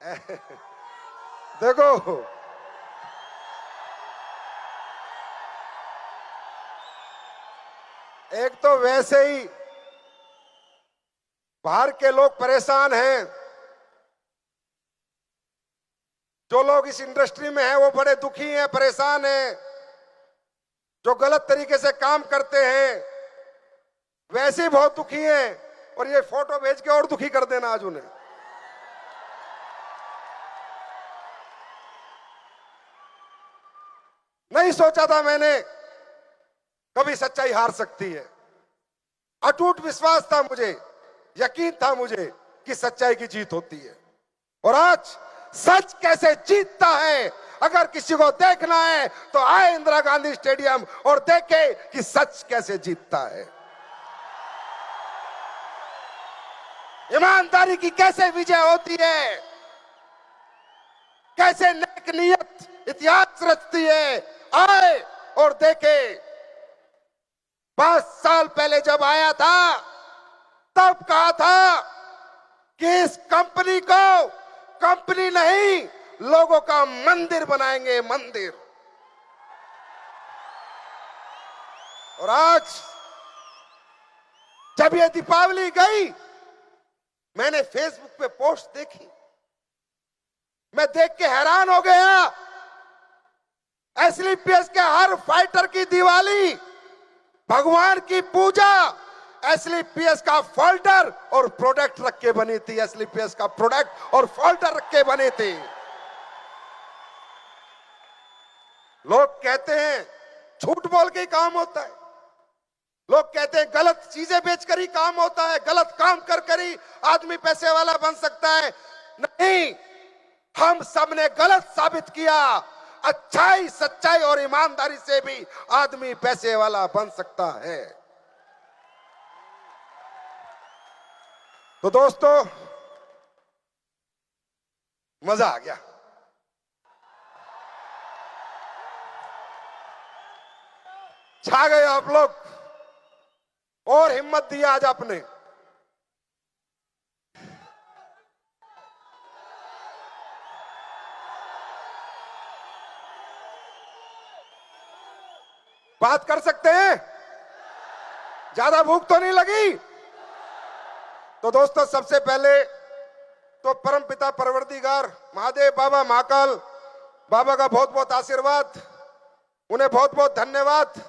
देखो, एक तो वैसे ही बाहर के लोग परेशान हैं, जो लोग इस इंडस्ट्री में हैं वो बड़े दुखी हैं, परेशान हैं, जो गलत तरीके से काम करते हैं वैसे ही बहुत दुखी हैं, और ये फोटो भेज के और दुखी कर देना आज उन्हें। नहीं सोचा था मैंने कभी सच्चाई हार सकती है। अटूट विश्वास था मुझे, यकीन था मुझे कि सच्चाई की जीत होती है। और आज सच कैसे जीतता है, अगर किसी को देखना है तो आए इंदिरा गांधी स्टेडियम और देखे कि सच कैसे जीतता है, ईमानदारी की कैसे विजय होती है, कैसे नेक नियत इतिहास रचती है। आए और देखे। 5 साल पहले जब आया था तब कहा था कि इस कंपनी को कंपनी नहीं, लोगों का मंदिर बनाएंगे, मंदिर। और आज जब ये दीपावली गई, मैंने फेसबुक पे पोस्ट देखी, मैं देख के हैरान हो गया। एसलीपीएस के हर फाइटर की दिवाली, भगवान की पूजा एसलीपीएस का फोल्डर और प्रोडक्ट रख के बनी थी। एसलीपीएस का प्रोडक्ट और फोल्डर रख के बने थे। लोग कहते हैं झूठ बोल के ही काम होता है, लोग कहते हैं गलत चीजें बेचकर ही काम होता है, गलत काम कर ही आदमी पैसे वाला बन सकता है। नहीं, हम सबने गलत साबित किया। अच्छाई, सच्चाई और ईमानदारी से भी आदमी पैसे वाला बन सकता है। तो दोस्तों, मजा आ गया। छा गए आप लोग, और हिम्मत दी आज आपने। बात कर सकते हैं? ज्यादा भूख तो नहीं लगी? तो दोस्तों, सबसे पहले तो परमपिता परवरदिगार महादेव बाबा, महाकाल बाबा का बहुत बहुत आशीर्वाद, उन्हें बहुत बहुत धन्यवाद।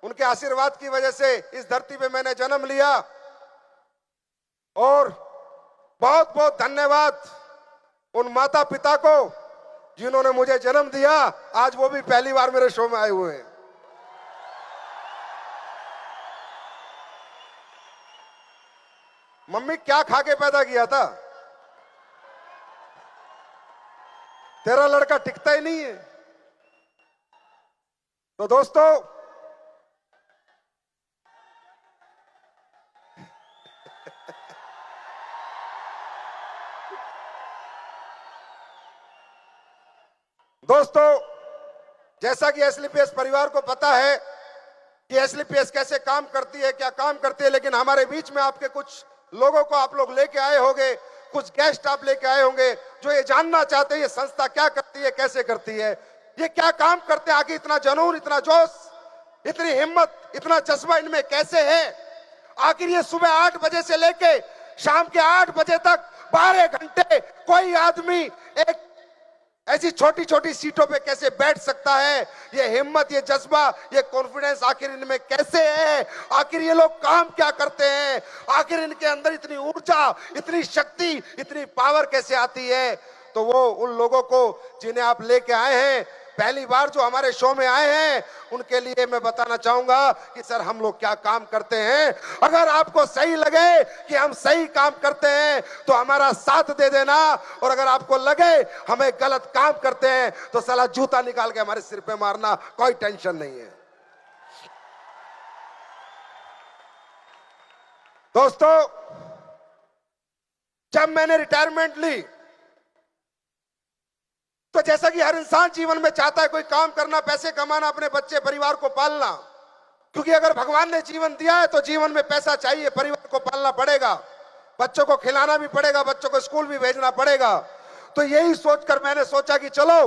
उनके आशीर्वाद की वजह से इस धरती पे मैंने जन्म लिया। और बहुत बहुत धन्यवाद उन माता पिता को जिन्होंने मुझे जन्म दिया। आज वो भी पहली बार मेरे शो में आए हुए हैं। मम्मी, क्या खा के पैदा किया था? तेरा लड़का टिकता ही नहीं है। तो दोस्तों, जैसा कि एसलीपीएस परिवार को पता है कि एसलीपीएस कैसे काम करती है, क्या काम करती है, लेकिन हमारे बीच में आपके कुछ लोगों को आप लोग लेके आए होंगे, कुछ गेस्ट आप लेके आए होंगे जो ये जानना चाहते हैं ये संस्था क्या करती है, कैसे करती है, ये क्या काम करते हैं, आगे इतना जुनून, इतना जोश, इतनी हिम्मत, इतना जज्बा इनमें कैसे है। आखिर ये सुबह 8 बजे से लेके शाम के 8 बजे तक 12 घंटे कोई आदमी एक ऐसी छोटी छोटी सीटों पे कैसे बैठ सकता है। ये हिम्मत, ये जज्बा, ये कॉन्फिडेंस आखिर इनमें कैसे है? आखिर ये लोग काम क्या करते हैं? आखिर इनके अंदर इतनी ऊर्जा, इतनी शक्ति, इतनी पावर कैसे आती है? तो वो उन लोगों को जिन्हें आप लेके आए हैं, पहली बार जो हमारे शो में आए हैं, उनके लिए मैं बताना चाहूंगा कि सर हम लोग क्या काम करते हैं। अगर आपको सही लगे कि हम सही काम करते हैं तो हमारा साथ दे देना, और अगर आपको लगे हमें गलत काम करते हैं तो साला जूता निकाल के हमारे सिर पे मारना, कोई टेंशन नहीं है। दोस्तों, जब मैंने रिटायरमेंट ली तो जैसा कि हर इंसान जीवन में चाहता है कोई काम करना, पैसे कमाना, अपने बच्चे परिवार को पालना, क्योंकि अगर भगवान ने जीवन दिया है तो जीवन में पैसा चाहिए, परिवार को पालना पड़ेगा, बच्चों को खिलाना भी पड़ेगा, बच्चों को स्कूल भी भेजना पड़ेगा। तो यही सोचकर मैंने सोचा कि चलो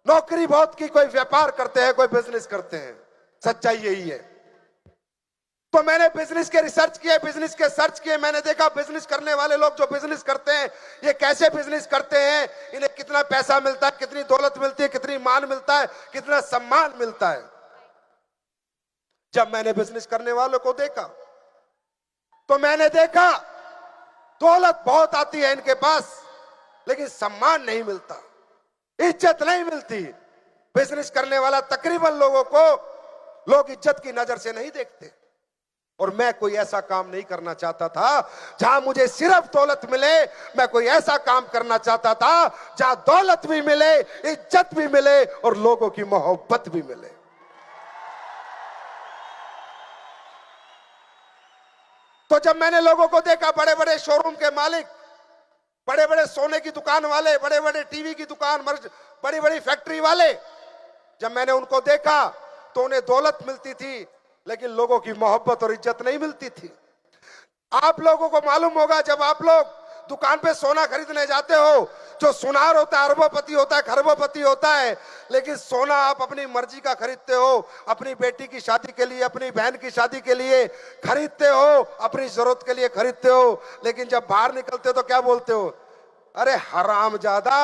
नौकरी बहुत की, कोई व्यापार करते हैं, कोई बिजनेस करते हैं। सच्चाई यही है। तो मैंने बिजनेस के रिसर्च किए, बिजनेस के सर्च किए। मैंने देखा बिजनेस करने वाले लोग जो बिजनेस करते हैं, ये कैसे बिजनेस करते हैं, इन्हें कितना पैसा मिलता है, कितनी दौलत मिलती है, कितनी मान मिलता है, कितना सम्मान मिलता है। जब मैंने बिजनेस करने वालों को देखा तो मैंने देखा दौलत बहुत आती है इनके पास, लेकिन सम्मान नहीं मिलता, इज्जत नहीं मिलती। बिजनेस करने वाला तकरीबन लोगों को लोग इज्जत की नजर से नहीं देखते। और मैं कोई ऐसा काम नहीं करना चाहता था जहां मुझे सिर्फ दौलत मिले। मैं कोई ऐसा काम करना चाहता था जहां दौलत भी मिले, इज्जत भी मिले और लोगों की मोहब्बत भी मिले। तो जब मैंने लोगों को देखा, बड़े बड़े शोरूम के मालिक, बड़े बड़े सोने की दुकान वाले, बड़े बड़े टीवी की दुकान, बड़ी बड़ी फैक्ट्री वाले, जब मैंने उनको देखा तो उन्हें दौलत मिलती थी, लेकिन लोगों की मोहब्बत और इज्जत नहीं मिलती थी। आप लोगों को मालूम होगा, जब आप लोग दुकान पे सोना खरीदने जाते हो, जो सुनार होता है अरबोपति होता है, खरबोपति होता है, लेकिन सोना आप अपनी मर्जी का खरीदते हो। अपनी बेटी की शादी के लिए, अपनी बहन की शादी के लिए खरीदते हो, अपनी जरूरत के लिए खरीदते हो। लेकिन जब बाहर निकलते हो तो क्या बोलते हो? अरे हरामजादा,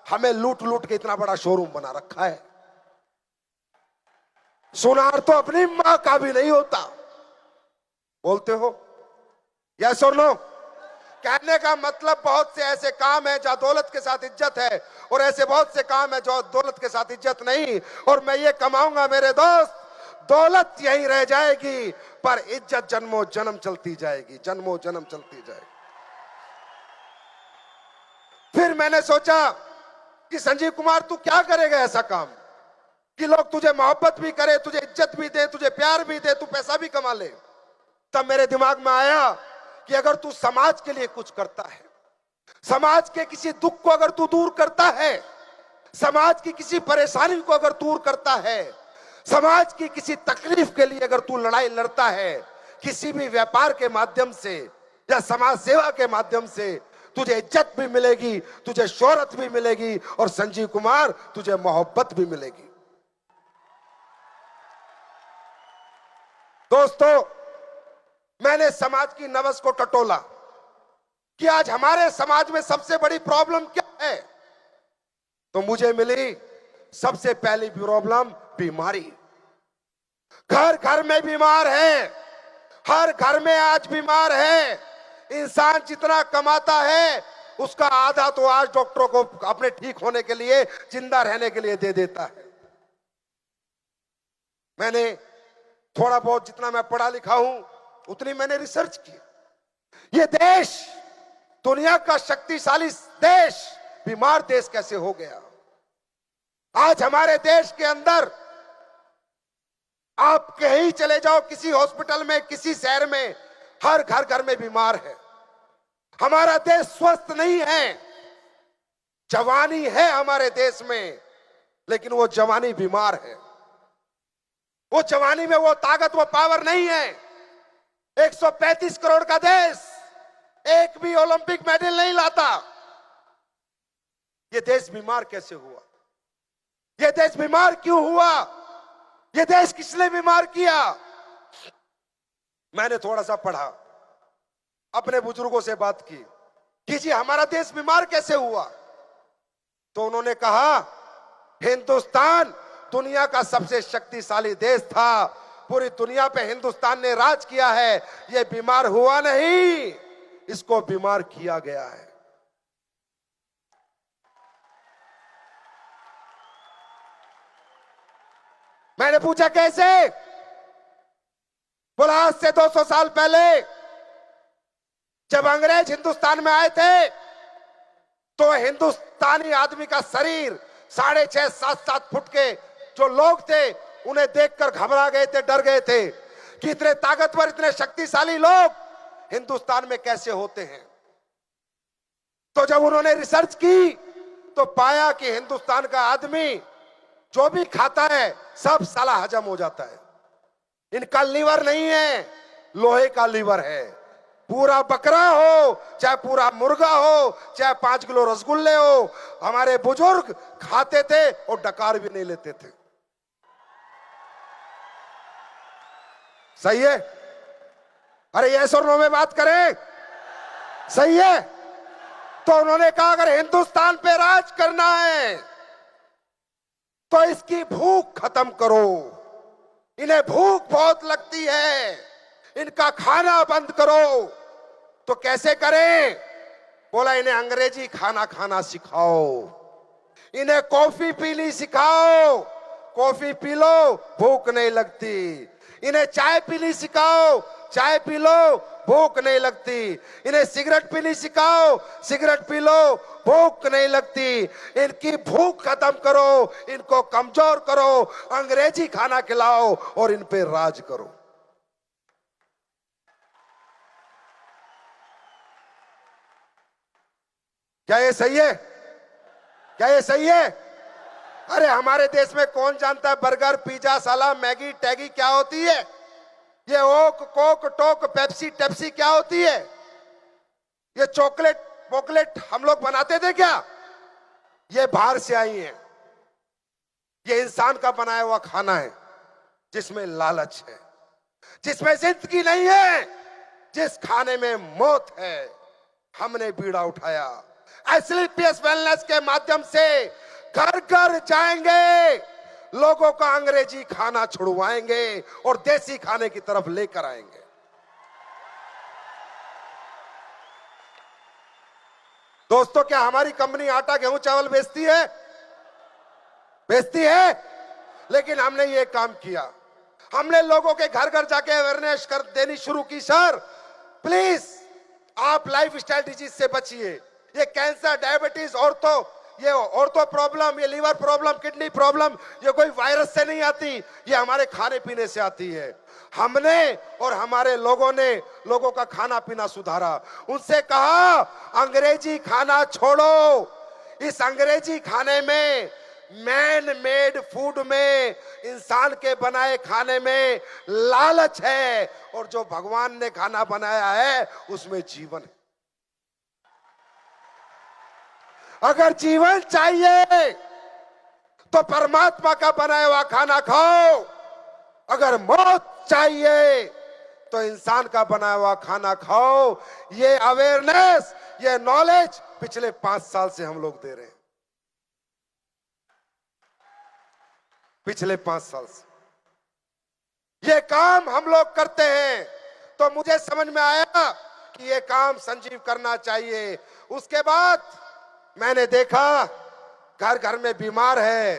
हमें लूट लूट के इतना बड़ा शोरूम बना रखा है। सुनार तो अपनी मां का भी नहीं होता। बोलते हो यस और नो? कहने का मतलब बहुत से ऐसे काम है जहां दौलत के साथ इज्जत है, और ऐसे बहुत से काम है जो दौलत के साथ इज्जत नहीं। और मैं ये कमाऊंगा मेरे दोस्त, दौलत यही रह जाएगी, पर इज्जत जन्मों जन्म चलती जाएगी, जन्मों जन्म चलती जाएगी। फिर मैंने सोचा कि संजीव कुमार तू क्या करेगा ऐसा काम कि लोग तुझे मोहब्बत भी करे, तुझे इज्जत भी दे, तुझे प्यार भी दे, तू पैसा भी कमा ले। तब मेरे दिमाग में आया कि अगर तू समाज के लिए कुछ करता है, समाज के किसी दुख को अगर तू दूर करता है, समाज की किसी परेशानी को अगर दूर करता है, समाज की किसी तकलीफ के लिए अगर तू लड़ाई लड़ता है, किसी भी व्यापार के माध्यम से या समाज सेवा के माध्यम से, तुझे इज्जत भी मिलेगी, तुझे शोहरत भी मिलेगी, और संजीव कुमार तुझे मोहब्बत भी मिलेगी। दोस्तों, मैंने समाज की नब्ज को टटोला कि आज हमारे समाज में सबसे बड़ी प्रॉब्लम क्या है। तो मुझे मिली सबसे पहली प्रॉब्लम बीमारी। घर घर में बीमार है, हर घर में आज बीमार है। इंसान जितना कमाता है उसका आधा तो आज डॉक्टरों को अपने ठीक होने के लिए, जिंदा रहने के लिए दे देता है। मैंने थोड़ा बहुत जितना मैं पढ़ा लिखा हूं उतनी मैंने रिसर्च की। ये देश, दुनिया का शक्तिशाली देश, बीमार देश कैसे हो गया। आज हमारे देश के अंदर आप कहीं चले जाओ, किसी हॉस्पिटल में, किसी शहर में, हर घर घर में बीमार है। हमारा देश स्वस्थ नहीं है। जवानी है हमारे देश में, लेकिन वो जवानी बीमार है। वो जवानी में वो ताकत, वो पावर नहीं है। 135 करोड़ का देश एक भी ओलंपिक मेडल नहीं लाता। ये देश बीमार कैसे हुआ? ये देश बीमार क्यों हुआ? ये देश किसने बीमार किया? मैंने थोड़ा सा पढ़ा, अपने बुजुर्गों से बात की कि जी हमारा देश बीमार कैसे हुआ। तो उन्होंने कहा, हिंदुस्तान दुनिया का सबसे शक्तिशाली देश था, पूरी दुनिया पे हिंदुस्तान ने राज किया है। ये बीमार हुआ नहीं, इसको बीमार किया गया है। मैंने पूछा कैसे? बोला आज से 200 साल पहले जब अंग्रेज हिंदुस्तान में आए थे तो हिंदुस्तानी आदमी का शरीर 6.5 7 फुट के जो लोग थे उन्हें देखकर घबरा गए थे, डर गए थे कि इतने ताकतवर, इतने शक्तिशाली लोग हिंदुस्तान में कैसे होते हैं। तो जब उन्होंने रिसर्च की तो पाया कि हिंदुस्तान का आदमी जो भी खाता है सब साला हजम हो जाता है। इनका लीवर नहीं है, लोहे का लीवर है। पूरा बकरा हो चाहे पूरा मुर्गा हो चाहे 5 किलो रसगुल्ले हो, हमारे बुजुर्ग खाते थे और डकार भी नहीं लेते थे। सही है? अरे यस और नो में बात करें, सही है? तो उन्होंने कहा अगर हिंदुस्तान पे राज करना है तो इसकी भूख खत्म करो, इन्हें भूख बहुत लगती है, इनका खाना बंद करो। तो कैसे करें? बोला इन्हें अंग्रेजी खाना खाना सिखाओ, इन्हें कॉफी पीनी सिखाओ, कॉफी पी लो भूख नहीं लगती। इन्हें चाय पीनी सिखाओ, चाय पी लो भूख नहीं लगती। इन्हें सिगरेट पीनी सिखाओ, सिगरेट पी लो भूख नहीं लगती। इनकी भूख खत्म करो, इनको कमजोर करो, अंग्रेजी खाना खिलाओ और इन पे राज करो। क्या ये सही है? क्या ये सही है? अरे हमारे देश में कौन जानता है बर्गर, पिज्जा, सलाद, मैगी, टैगी क्या होती है? ये ओक, कोक, टोक, पेप्सी, टेप्सी क्या होती है? ये चॉकलेट पॉकलेट हम लोग बनाते थे क्या? ये बाहर से आई है। ये इंसान का बनाया हुआ खाना है जिसमें लालच है, जिसमें जिंदगी नहीं है, जिस खाने में मौत है। हमने बीड़ा उठाया, एसएलपीएस वेलनेस के माध्यम से घर घर जाएंगे, लोगों का अंग्रेजी खाना छुड़वाएंगे और देसी खाने की तरफ लेकर आएंगे। दोस्तों, क्या हमारी कंपनी आटा, गेहूं, चावल बेचती है? बेचती है। लेकिन हमने ये काम किया, हमने लोगों के घर घर जाके अवेयरनेस कर देनी शुरू की। सर प्लीज आप लाइफ स्टाइल डिजीज से बचिए। ये कैंसर, डायबिटीज, ऑर्थो प्रॉब्लम, ये लीवर प्रॉब्लम, किडनी प्रॉब्लम, ये कोई वायरस से नहीं आती, ये हमारे खाने पीने से आती है। हमने और हमारे लोगों ने लोगों का खाना पीना सुधारा। उनसे कहा अंग्रेजी खाना छोड़ो। इस अंग्रेजी खाने में, मैन मेड फूड में, इंसान के बनाए खाने में लालच है, और जो भगवान ने खाना बनाया है उसमें जीवन है। अगर जीवन चाहिए तो परमात्मा का बनाया हुआ खाना खाओ, अगर मौत चाहिए तो इंसान का बनाया हुआ खाना खाओ। ये अवेयरनेस, ये नॉलेज पिछले 5 साल से हम लोग दे रहे हैं, पिछले 5 साल से ये काम हम लोग करते हैं। तो मुझे समझ में आया कि ये काम संजीव करना चाहिए। उसके बाद मैंने देखा घर घर में बीमार है,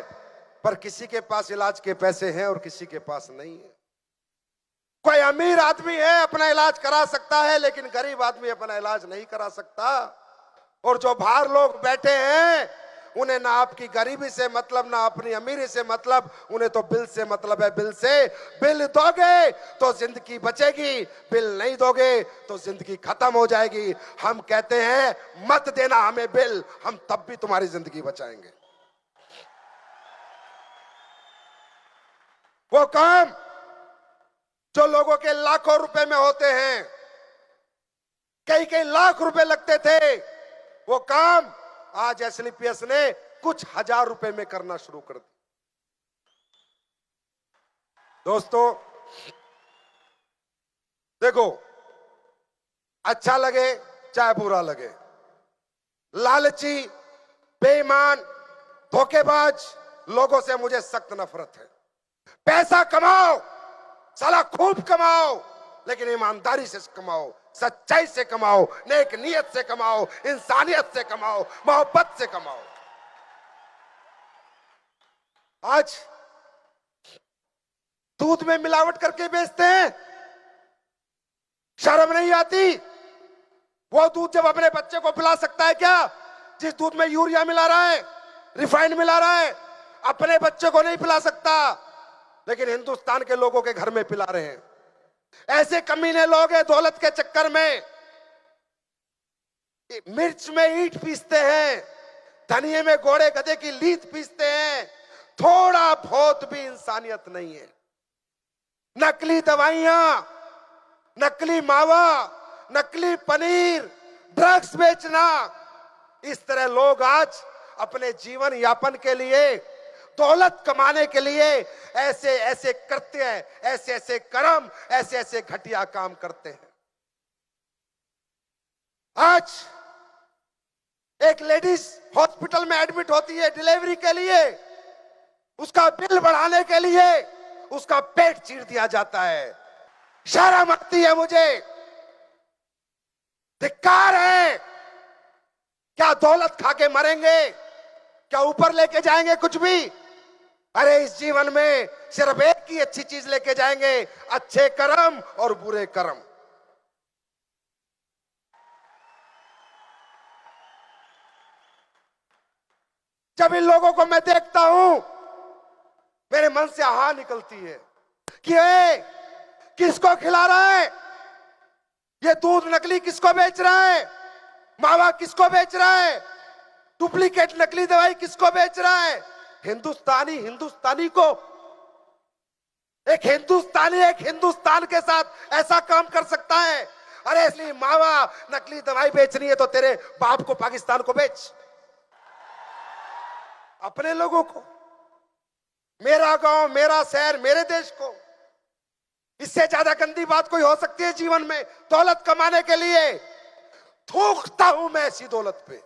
पर किसी के पास इलाज के पैसे हैं और किसी के पास नहीं है। कोई अमीर आदमी है अपना इलाज करा सकता है, लेकिन गरीब आदमी अपना इलाज नहीं करा सकता। और जो बाहर लोग बैठे हैं उन्हें ना आपकी गरीबी से मतलब, ना अपनी अमीरी से मतलब, उन्हें तो बिल से मतलब है। बिल से, बिल दोगे तो जिंदगी बचेगी, बिल नहीं दोगे तो जिंदगी खत्म हो जाएगी। हम कहते हैं मत देना हमें बिल, हम तब भी तुम्हारी जिंदगी बचाएंगे। वो काम जो लोगों के लाखों रुपए में होते हैं, कई कई लाख रुपए लगते थे, वो काम आज एसएलपीएस ने कुछ हजार रुपए में करना शुरू कर दिया। दोस्तों देखो, अच्छा लगे चाहे बुरा लगे, लालची, बेईमान, धोखेबाज लोगों से मुझे सख्त नफरत है। पैसा कमाओ, साला खूब कमाओ, लेकिन ईमानदारी से कमाओ, सच्चाई से कमाओ, नेक नियत से कमाओ, इंसानियत से कमाओ, मोहब्बत से कमाओ। आज दूध में मिलावट करके बेचते हैं, शर्म नहीं आती? वो दूध जब अपने बच्चे को पिला सकता है क्या जिस दूध में यूरिया मिला रहा है, रिफाइंड मिला रहा है? अपने बच्चे को नहीं पिला सकता, लेकिन हिंदुस्तान के लोगों के घर में पिला रहे हैं। ऐसे कमीने लोग हैं, दौलत के चक्कर में मिर्च में ईंट पीसते हैं, धनिये में घोड़े गधे की लीद पीसते हैं। थोड़ा बहुत भी इंसानियत नहीं है। नकली दवाइयां, नकली मावा, नकली पनीर, ड्रग्स बेचना, इस तरह लोग आज अपने जीवन यापन के लिए, दौलत कमाने के लिए ऐसे ऐसे करते हैं, ऐसे ऐसे कर्म, ऐसे ऐसे घटिया काम करते हैं। आज एक लेडीज हॉस्पिटल में एडमिट होती है डिलीवरी के लिए, उसका बिल बढ़ाने के लिए उसका पेट चीर दिया जाता है। शर्म आती है मुझे, धिक्कार है। क्या दौलत खा के मरेंगे? क्या ऊपर लेके जाएंगे कुछ भी? अरे इस जीवन में सिर्फ एक ही अच्छी चीज लेके जाएंगे, अच्छे कर्म और बुरे कर्म। जब इन लोगों को मैं देखता हूं, मेरे मन से आह निकलती है कि किसको खिला रहा है ये दूध? नकली किसको बेच रहा है? मावा किसको बेच रहा है? डुप्लीकेट नकली दवाई किसको बेच रहा है? हिंदुस्तानी को। एक हिंदुस्तान के साथ ऐसा काम कर सकता है? अरे इसलिए मावा नकली दवाई बेचनी है तो तेरे बाप को पाकिस्तान को बेच, अपने लोगों को, मेरा गांव, मेरा शहर, मेरे देश को। इससे ज्यादा गंदी बात कोई हो सकती है जीवन में? दौलत कमाने के लिए थूकता हूं मैं ऐसी दौलत पे।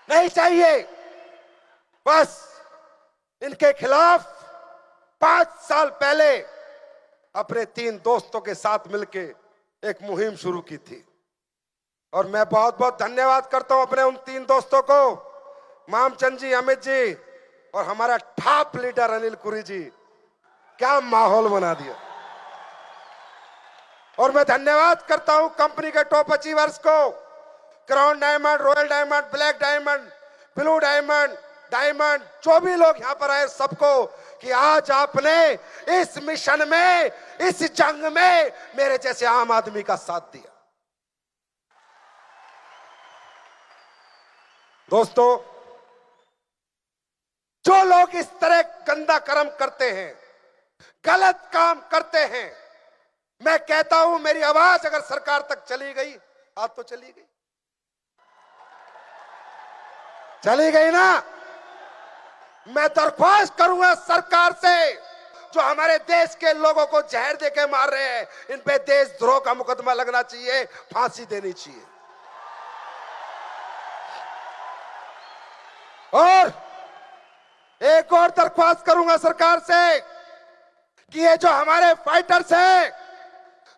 नहीं चाहिए। बस इनके खिलाफ 5 साल पहले अपने 3 दोस्तों के साथ मिलके एक मुहिम शुरू की थी, और मैं बहुत बहुत धन्यवाद करता हूं अपने उन 3 दोस्तों को, मामचंद जी, अमित जी और हमारा टॉप लीडर अनिल कुरी जी। क्या माहौल बना दिया। और मैं धन्यवाद करता हूं कंपनी के टॉप अचीवर्स को, crown diamond, royal diamond, black diamond, blue diamond, जो भी लोग यहां पर आए सबको, कि आज आपने इस मिशन में, इस जंग में मेरे जैसे आम आदमी का साथ दिया। दोस्तों, जो लोग इस तरह गंदा कर्म करते हैं, गलत काम करते हैं, मैं कहता हूं मेरी आवाज अगर सरकार तक चली गई, आज तो चली गई ना, मैं दरख्वास्त करूंगा सरकार से, जो हमारे देश के लोगों को जहर देके मार रहे हैं, इन पे देशद्रोह का मुकदमा लगना चाहिए, फांसी देनी चाहिए। और एक और दरख्वास्त करूंगा सरकार से कि ये जो हमारे फाइटर्स हैं,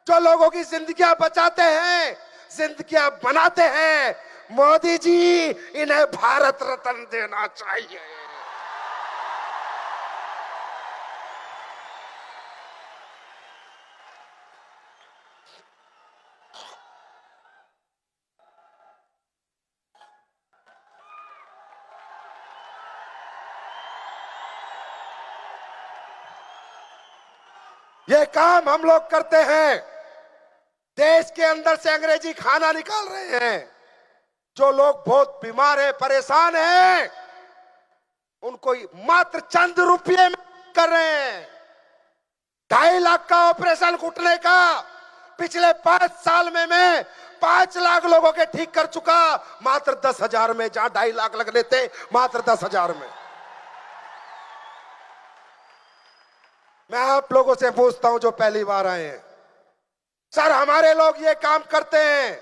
जो लोगों की जिंदगियां बचाते हैं, जिंदगियां बनाते हैं, मोदी जी इन्हें भारत रत्न देना चाहिए। ये काम हम लोग करते हैं। देश के अंदर से अंग्रेजी खाना निकाल रहे हैं। जो लोग बहुत बीमार हैं, परेशान हैं, उनको मात्र चंद रुपये में कर रहे हैं। 2.5 लाख का ऑपरेशन घुटने का पिछले 5 साल में मैं 5 लाख लोगों के ठीक कर चुका, मात्र 10,000 में। जहां 2.5 लाख लगने थे, मात्र 10,000 में। मैं आप लोगों से पूछता हूं जो पहली बार आए हैं, सर हमारे लोग ये काम करते हैं,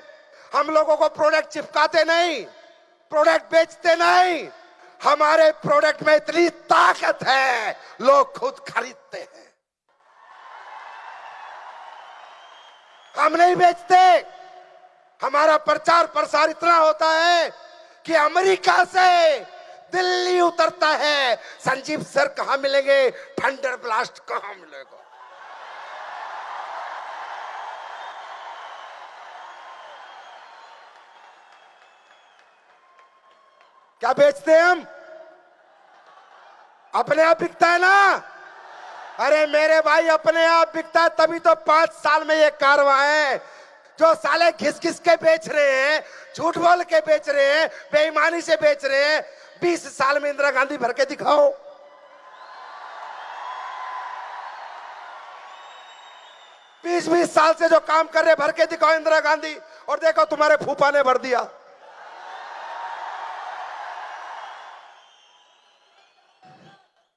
हम लोगों को प्रोडक्ट चिपकाते नहीं, प्रोडक्ट बेचते नहीं, हमारे प्रोडक्ट में इतनी ताकत है लोग खुद खरीदते हैं। हम नहीं बेचते। हमारा प्रचार प्रसार इतना होता है कि अमेरिका से दिल्ली उतरता है, संजीव सर कहां मिलेंगे, थंडर ब्लास्ट कहां मिलेगा। क्या बेचते हैं हम? अपने आप बिकता है ना। अरे मेरे भाई, अपने आप बिकता है तभी तो 5 साल में ये कारवां है। जो साले घिस घिस के बेच रहे हैं, झूठ बोल के बेच रहे हैं, बेईमानी से बेच रहे हैं, 20 साल में इंदिरा गांधी भर के दिखाओ। 20-20 साल से जो काम कर रहे भर के दिखाओ इंदिरा गांधी, और देखो तुम्हारे फूफा ने भर दिया।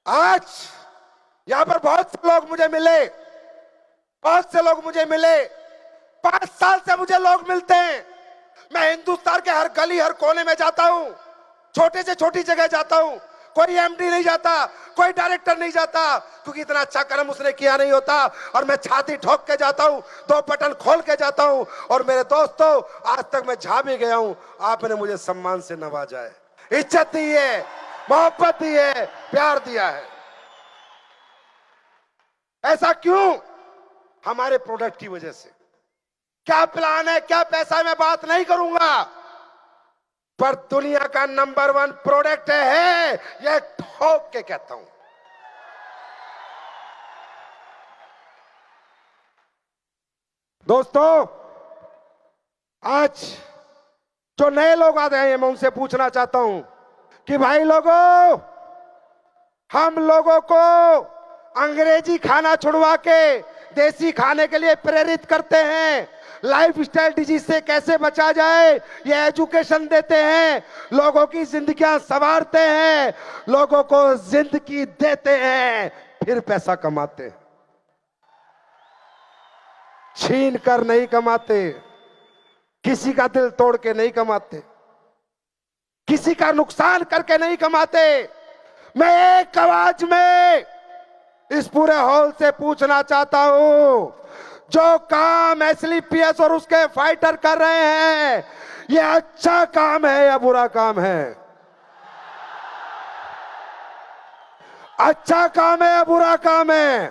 आज यहां पर बहुत से लोग मुझे मिले, बहुत से लोग मुझे मिले, 5 साल से मुझे लोग मिलते हैं। मैं हिंदुस्तान के हर गली हर कोने में जाता हूं, छोटे से छोटी जगह जाता हूं, कोई एमडी नहीं जाता, कोई डायरेक्टर नहीं जाता, क्योंकि इतना अच्छा कर्म उसने किया नहीं होता। और मैं छाती ठोक के जाता हूं, 2 बटन खोल के जाता हूं। और मेरे दोस्तों, आज तक मैं जहां भी गया हूं, आपने मुझे सम्मान से नवाजा है, इज्जत दी है, मोहब्बत दी है, प्यार दिया है। ऐसा क्यों? हमारे प्रोडक्ट की वजह से। क्या प्लान है, क्या पैसा, मैं बात नहीं करूंगा, पर दुनिया का नंबर 1 प्रोडक्ट है, यह ठोक के कहता हूं। दोस्तों, आज जो नए लोग आ रहे हैं, मैं उनसे पूछना चाहता हूं कि भाई लोगों, हम लोगों को अंग्रेजी खाना छुड़वा के देसी खाने के लिए प्रेरित करते हैं। लाइफस्टाइल डिजीज से कैसे बचा जाए, ये एजुकेशन देते हैं, लोगों की जिंदगियां संवारते हैं, लोगों को जिंदगी देते हैं, फिर पैसा कमाते हैं। छीन कर नहीं कमाते, किसी का दिल तोड़ के नहीं कमाते, किसी का नुकसान करके नहीं कमाते। मैं एक आवाज में इस पूरे हॉल से पूछना चाहता हूं, जो काम एसलीपीएस और उसके फाइटर कर रहे हैं, ये अच्छा काम है या बुरा काम है? अच्छा काम है या बुरा काम है?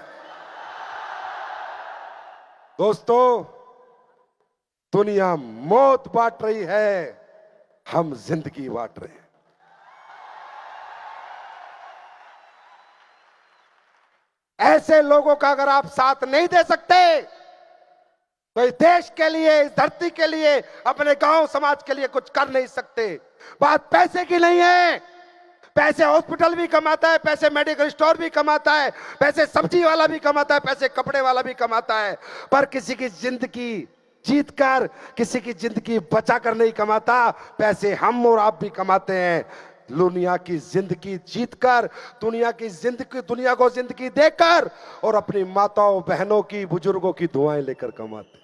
दोस्तों, दुनिया मौत बांट रही है, हम जिंदगी बांट रहे हैं। ऐसे लोगों का अगर आप साथ नहीं दे सकते, तो इस देश के लिए, इस धरती के लिए, अपने गांव समाज के लिए कुछ कर नहीं सकते। बात पैसे की नहीं है, पैसे हॉस्पिटल भी कमाता है, पैसे मेडिकल स्टोर भी कमाता है, पैसे सब्जी वाला भी कमाता है, पैसे कपड़े वाला भी कमाता है, पर किसी की जिंदगी जीतकर, किसी की जिंदगी बचाकर नहीं कमाता। पैसे हम और आप भी कमाते हैं, दुनिया की जिंदगी जीतकर, दुनिया को जिंदगी देकर, और अपनी माताओं बहनों की, बुजुर्गों की दुआएं लेकर कमाते।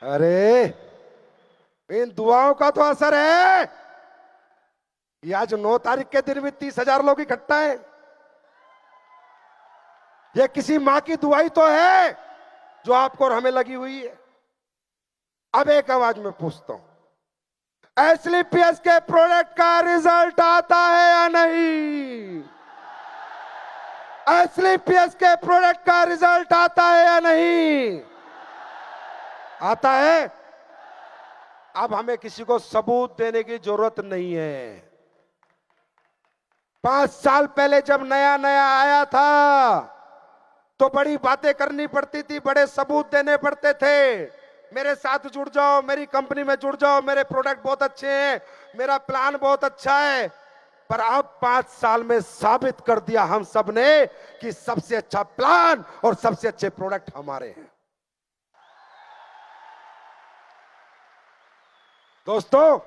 अरे इन दुआओं का तो असर है। ये आज 9 तारीख के दिन भी 30,000 लोग इकट्ठा है। ये किसी मां की दुआई तो है जो आपको और हमें लगी हुई है। अब एक आवाज में पूछता हूं, एसलीपीएस के प्रोडक्ट का रिजल्ट आता है या नहीं? एसलीपीएस के प्रोडक्ट का रिजल्ट आता है या नहीं? आता है। अब हमें किसी को सबूत देने की जरूरत नहीं है। 5 साल पहले जब नया नया आया था, तो बड़ी बातें करनी पड़ती थी, बड़े सबूत देने पड़ते थे। मेरे साथ जुड़ जाओ, मेरी कंपनी में जुड़ जाओ, मेरे प्रोडक्ट बहुत अच्छे हैं, मेरा प्लान बहुत अच्छा है। पर अब 5 साल में साबित कर दिया हम सब ने कि सबसे अच्छा प्लान और सबसे अच्छे प्रोडक्ट हमारे हैं। दोस्तों,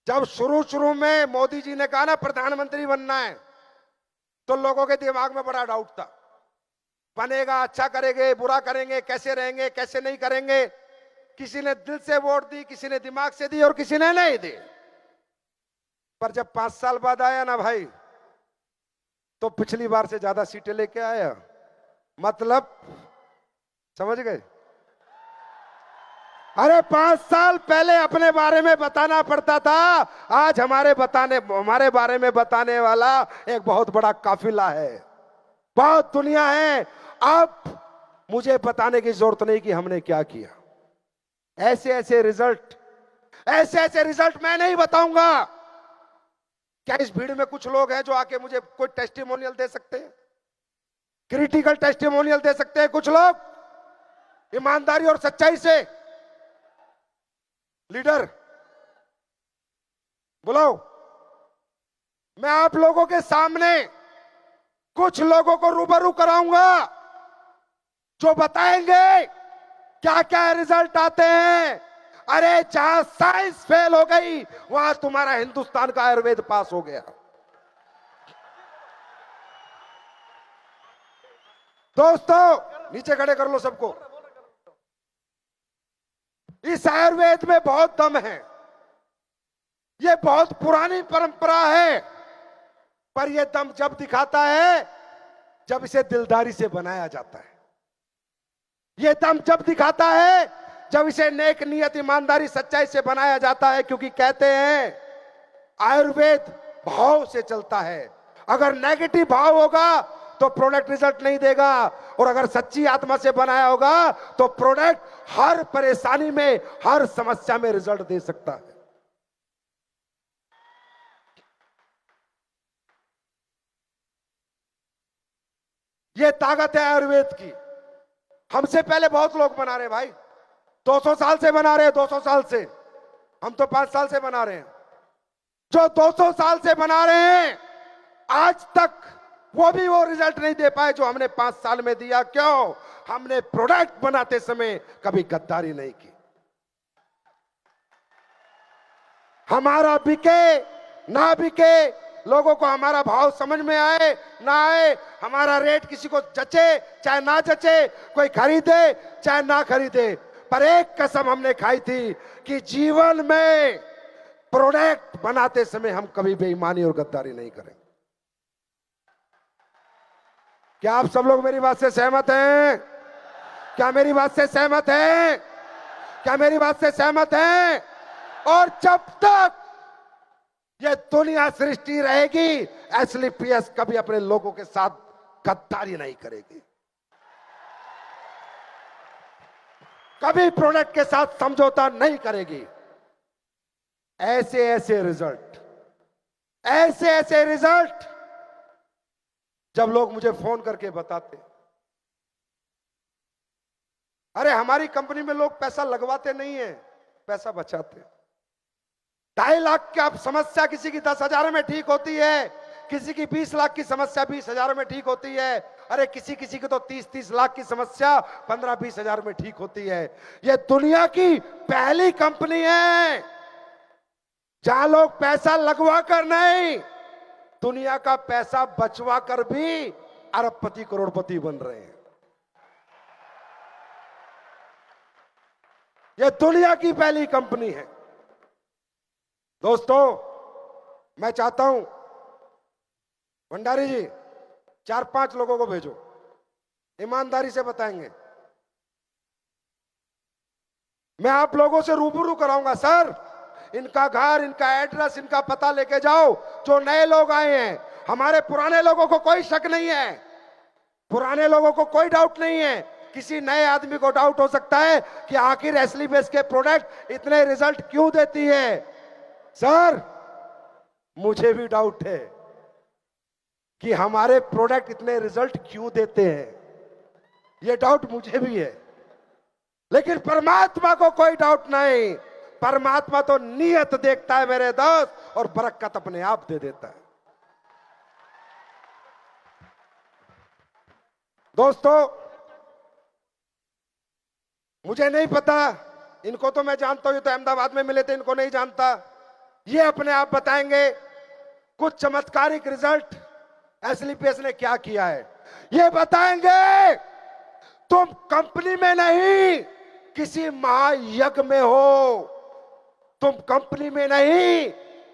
जब शुरू में मोदी जी ने कहा ना प्रधानमंत्री बनना है, तो लोगों के दिमाग में बड़ा डाउट था, बनेगा, अच्छा करेंगे, बुरा करेंगे, कैसे रहेंगे, कैसे नहीं करेंगे। किसी ने दिल से वोट दी, किसी ने दिमाग से दी और किसी ने नहीं दी। पर जब 5 साल बाद आया ना भाई, तो पिछली बार से ज्यादा सीटें लेके आया। मतलब समझ गए? अरे 5 साल पहले अपने बारे में बताना पड़ता था, आज हमारे बारे में बताने वाला एक बहुत बड़ा काफिला है, बहुत दुनिया है। अब मुझे बताने की जरूरत नहीं कि हमने क्या किया। ऐसे ऐसे रिजल्ट मैं नहीं बताऊंगा। क्या इस भीड़ में कुछ लोग हैं जो आके मुझे कोई टेस्टिमोनियल दे सकते हैं? क्रिटिकल टेस्टिमोनियल दे सकते हैं कुछ लोग, ईमानदारी और सच्चाई से? लीडर बुलाओ। मैं आप लोगों के सामने कुछ लोगों को रूबरू कराऊंगा जो बताएंगे क्या क्या रिजल्ट आते हैं। अरे जहां साइंस फेल हो गई वहां तुम्हारा हिंदुस्तान का आयुर्वेद पास हो गया। दोस्तों नीचे खड़े कर लो सबको। इस आयुर्वेद में बहुत दम है। ये बहुत पुरानी परंपरा है, पर यह दम जब दिखाता है जब इसे दिलदारी से बनाया जाता है। यह दम जब दिखाता है जब इसे नेक नियत, ईमानदारी, सच्चाई से बनाया जाता है। क्योंकि कहते हैं आयुर्वेद भाव से चलता है। अगर नेगेटिव भाव होगा तो प्रोडक्ट रिजल्ट नहीं देगा, और अगर सच्ची आत्मा से बनाया होगा तो प्रोडक्ट हर परेशानी में, हर समस्या में रिजल्ट दे सकता है। यह ताकत है आयुर्वेद की। हमसे पहले बहुत लोग बना रहे भाई, 200 साल से बना रहे हैं, 200 साल से। हम तो 5 साल से बना रहे हैं। जो 200 साल से बना रहे हैं आज तक वो भी वो रिजल्ट नहीं दे पाए जो हमने 5 साल में दिया। क्यों? हमने प्रोडक्ट बनाते समय कभी गद्दारी नहीं की। हमारा बिके ना बिके, लोगों को हमारा भाव समझ में आए ना आए, हमारा रेट किसी को जचे चाहे ना जचे, कोई खरीदे चाहे ना खरीदे, पर एक कसम हमने खाई थी कि जीवन में प्रोडक्ट बनाते समय हम कभी बेईमानी और गद्दारी नहीं करेंगे। क्या आप सब लोग मेरी बात से सहमत हैं? क्या मेरी बात से सहमत हैं? क्या मेरी बात से सहमत हैं? और जब तक ये दुनिया सृष्टि रहेगी एसलीपीएस कभी अपने लोगों के साथ गद्दारी नहीं करेगी, कभी प्रोडक्ट के साथ समझौता नहीं करेगी। ऐसे ऐसे रिजल्ट जब लोग मुझे फोन करके बताते, अरे हमारी कंपनी में लोग पैसा लगवाते नहीं है, पैसा बचाते। 2.5 लाख की आप समस्या किसी की 10,000 में ठीक होती है, किसी की 20 लाख की समस्या 20,000 में ठीक होती है। अरे किसी की तो 30-30 लाख की समस्या 15-20 हजार में ठीक होती है। यह दुनिया की पहली कंपनी है जहां लोग पैसा लगवा कर नहीं, दुनिया का पैसा बचवा कर भी अरबपति करोड़पति बन रहे हैं। यह दुनिया की पहली कंपनी है। दोस्तों मैं चाहता हूं भंडारी जी 4-5 लोगों को भेजो, ईमानदारी से बताएंगे। मैं आप लोगों से रूबरू कराऊंगा। सर इनका घर, इनका एड्रेस, इनका पता लेके जाओ। जो नए लोग आए हैं, हमारे पुराने लोगों को कोई शक नहीं है, पुराने लोगों को कोई डाउट नहीं है। किसी नए आदमी को डाउट हो सकता है कि आखिर एसलीपीएस के प्रोडक्ट इतने रिजल्ट क्यों देती है। सर मुझे भी डाउट है कि हमारे प्रोडक्ट इतने रिजल्ट क्यों देते हैं, यह डाउट मुझे भी है। लेकिन परमात्मा को कोई डाउट नहीं। परमात्मा तो नियत देखता है मेरे दोस्त, और बरकत अपने आप दे देता है। दोस्तों मुझे नहीं पता, इनको तो मैं जानता हूं, ये तो अहमदाबाद में मिले थे, इनको नहीं जानता। ये अपने आप बताएंगे कुछ चमत्कारिक रिजल्ट एसलीपीएस ने क्या किया है। ये बताएंगे तुम कंपनी में नहीं किसी महायज्ञ में हो, तुम कंपनी में नहीं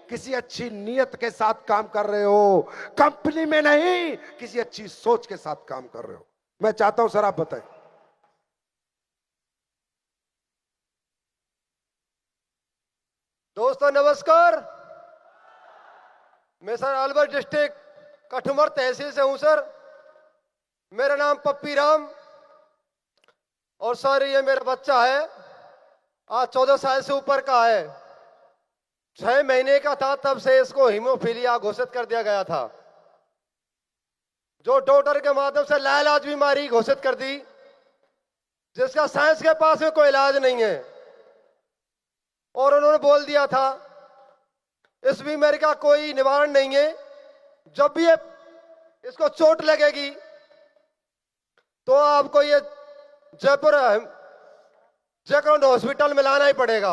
किसी अच्छी नियत के साथ काम कर रहे हो, कंपनी में नहीं किसी अच्छी सोच के साथ काम कर रहे हो। मैं चाहता हूं सर आप बताएं। दोस्तों नमस्कार, मैं सर अलवर डिस्ट्रिक्ट कठुमर तहसील से हूं सर। मेरा नाम पप्पी राम, और सर ये मेरा बच्चा है, आज 14 साल से ऊपर का है। 6 महीने का था तब से इसको हीमोफीलिया घोषित कर दिया गया था, जो डॉक्टर के माध्यम से लाइलाज बीमारी घोषित कर दी, जिसका साइंस के पास में कोई इलाज नहीं है। और उन्होंने बोल दिया था इस बीमारी का कोई निवारण नहीं है। जब भी ये इसको चोट लगेगी तो आपको ये जयपुर जयकरोंड हॉस्पिटल में लाना ही पड़ेगा।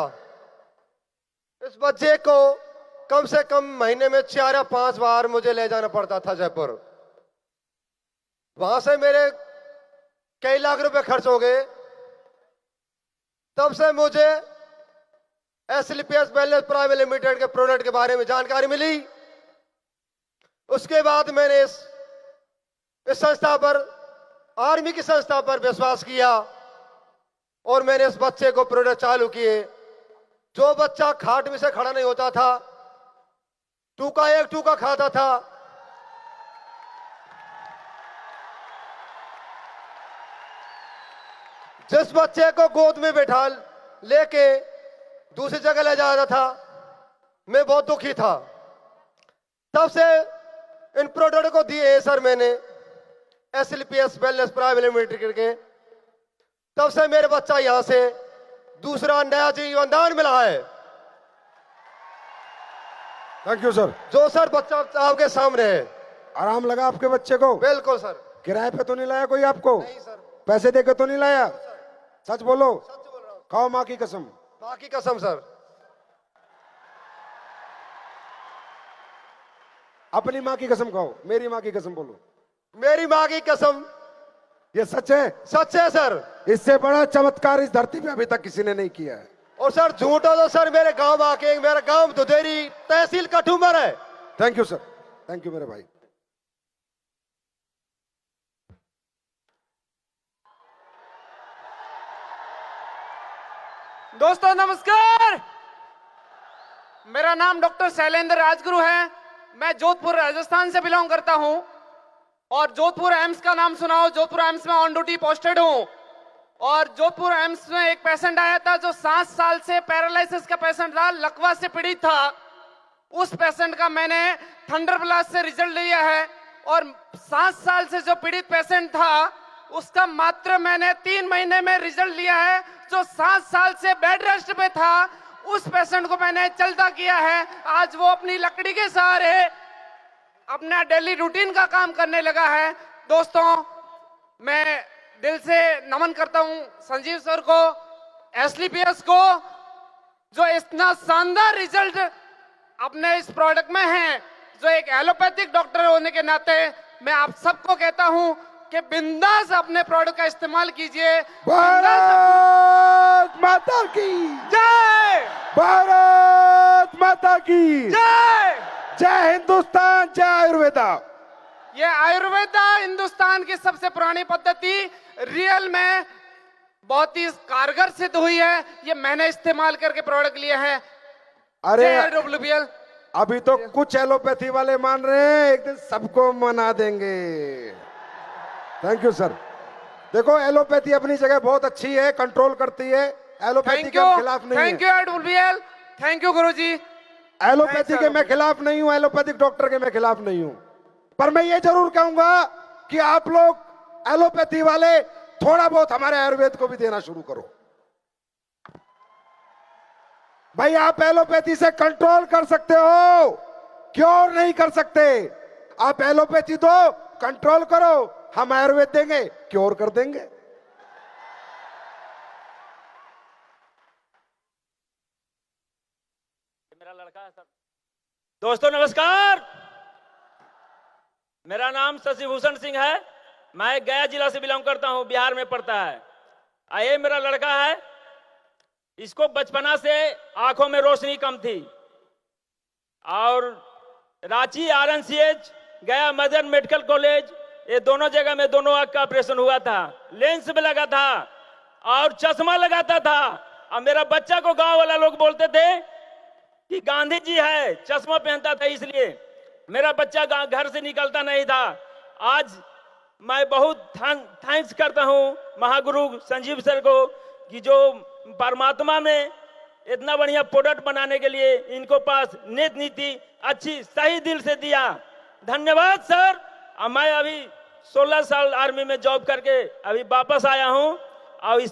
इस बच्चे को कम से कम महीने में 4 या 5 बार मुझे ले जाना पड़ता था जयपुर। वहां से मेरे कई लाख रुपए खर्च हो गए। तब से मुझे एसएलपीएस वेलनेस प्राइवेट लिमिटेड के प्रोडक्ट के बारे में जानकारी मिली। उसके बाद मैंने इस संस्था पर, आर्मी की संस्था पर विश्वास किया और मैंने इस बच्चे को प्रोडक्ट चालू किए। जो बच्चा खाट में से खड़ा नहीं होता था, टूका एक टूका खाता था, जिस बच्चे को गोद में बैठा लेके दूसरी जगह ले जाता था, मैं बहुत दुखी था। तब से इन प्रोडक्ट को दिए हैं सर मैंने एसएलपीएस वेलनेस प्राइवेट लिमिटेड के। तब से मेरे बच्चा यहां से दूसरा नया जीवन दान मिला है। Thank you sir. जो सर बच्चा आपके सामने है। आराम लगा आपके बच्चे को? बिल्कुल सर। किराए पे तो नहीं लाया कोई आपको? नहीं सर। पैसे देके तो नहीं लाया? सच बोलो। सच बोल रहा हूं। खाओ माँ की कसम। माँ की कसम सर। अपनी माँ की कसम खाओ, मेरी माँ की कसम बोलो। मेरी माँ की कसम। ये सच है? सच है सर। इससे बड़ा चमत्कार इस धरती पे अभी तक किसी ने नहीं किया है। और सर झूठा तो सर मेरे गांव आके, मेरा गांव दुधेरी तहसील कठुमर है। Thank you sir. Thank you मेरे भाई। दोस्तों नमस्कार, मेरा नाम डॉक्टर शैलेंद्र राजगुरु है। मैं जोधपुर राजस्थान से बिलोंग करता हूं और जोधपुर एम्स का नाम सुना हो। जोधपुर एम्स में ऑन ड्यूटी पोस्टेड हूं और जोधपुर एम्स में एक पेशेंट आया था जो 7 साल से पैरालिसिस का पेशेंट था, लकवा से पीड़ित था। उस पेशेंट का मैंने थंडर ब्लास्ट से रिजल्ट लिया है और 7 साल से जो पीड़ित पेशेंट था उसका मात्र मैंने 3 महीने में रिजल्ट लिया है। जो 7 साल से बेड रेस्ट पे था उस पेशेंट को मैंने चलता किया है। आज वो अपनी लकड़ी के सहारे अपना डेली रूटीन का काम करने लगा है। दोस्तों मैं दिल से नमन करता हूं संजीव सर को, एसएलपीएस को, जो इतना शानदार रिजल्ट अपने इस प्रोडक्ट में है। जो एक एलोपैथिक डॉक्टर होने के नाते मैं आप सबको कहता हूं कि बिंदास अपने प्रोडक्ट का इस्तेमाल कीजिए। भारत माता की जय, भारत माता की जय, जय हिंदुस्तान, जय आयुर्वेदा। ये आयुर्वेदा हिंदुस्तान की सबसे पुरानी पद्धति रियल में बहुत ही कारगर सिद्ध हुई है। ये मैंने इस्तेमाल करके प्रोडक्ट लिए हैं। अरे WBL अभी तो कुछ एलोपैथी वाले मान रहे हैं, एक दिन सबको मना देंगे। Thank you sir. देखो एलोपैथी अपनी जगह बहुत अच्छी है, कंट्रोल करती है। एलोपैथी के खिलाफ नहीं है। Thank you WBL, thank you Guruji. Allopathy के मैं खिलाफ नहीं हूं, एलोपैथिक डॉक्टर के मैं खिलाफ नहीं हूं, पर मैं ये जरूर कहूंगा कि आप लोग एलोपैथी वाले थोड़ा बहुत हमारे आयुर्वेद को भी देना शुरू करो। भाई आप एलोपैथी से कंट्रोल कर सकते हो, क्योर नहीं कर सकते। आप एलोपैथी दो, कंट्रोल करो, हम आयुर्वेद देंगे, क्योर कर देंगे। मेरा लड़का है सर। दोस्तों नमस्कार, मेरा नाम शशिभूषण सिंह है। मैं गया जिला से बिलोंग करता हूं, बिहार में पड़ता है। ये मेरा लड़का है, इसको बचपना से आंखों में रोशनी कम थी और रांची RNCH, गया मदन मेडिकल कॉलेज, ये दोनों जगह में दोनों आंख का ऑपरेशन हुआ था। लेंस में लगा था और चश्मा लगाता था। और मेरा बच्चा को गांव वाला लोग बोलते थे कि गांधी जी है, चश्मा पहनता था, इसलिए मेरा बच्चा घर से निकलता नहीं था। आज मैं बहुत थैंक्स करता हूं महागुरु संजीव सर को कि जो परमात्मा में इतना बढ़िया प्रोडक्ट बनाने के लिए इनको पास नेत नीति अच्छी सही दिल से दिया। धन्यवाद सर। और मैं अभी 16 साल आर्मी में जॉब करके अभी वापस आया हूं और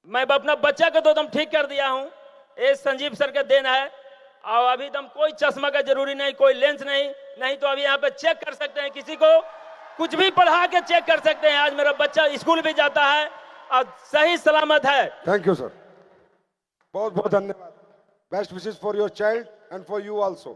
मैं अपना बच्चा को तो एकदम ठीक कर दिया हूं। ये संजीव सर का देन है। और अभी एकदम कोई चश्मा का जरूरी नहीं, कोई लेंस नहीं, नहीं तो अभी यहाँ पे चेक कर सकते हैं, किसी को कुछ भी पढ़ा के चेक कर सकते हैं। आज मेरा बच्चा स्कूल भी जाता है और सही सलामत है। थैंक यू सर, बहुत बहुत धन्यवाद। Best wishes for your child and for you also.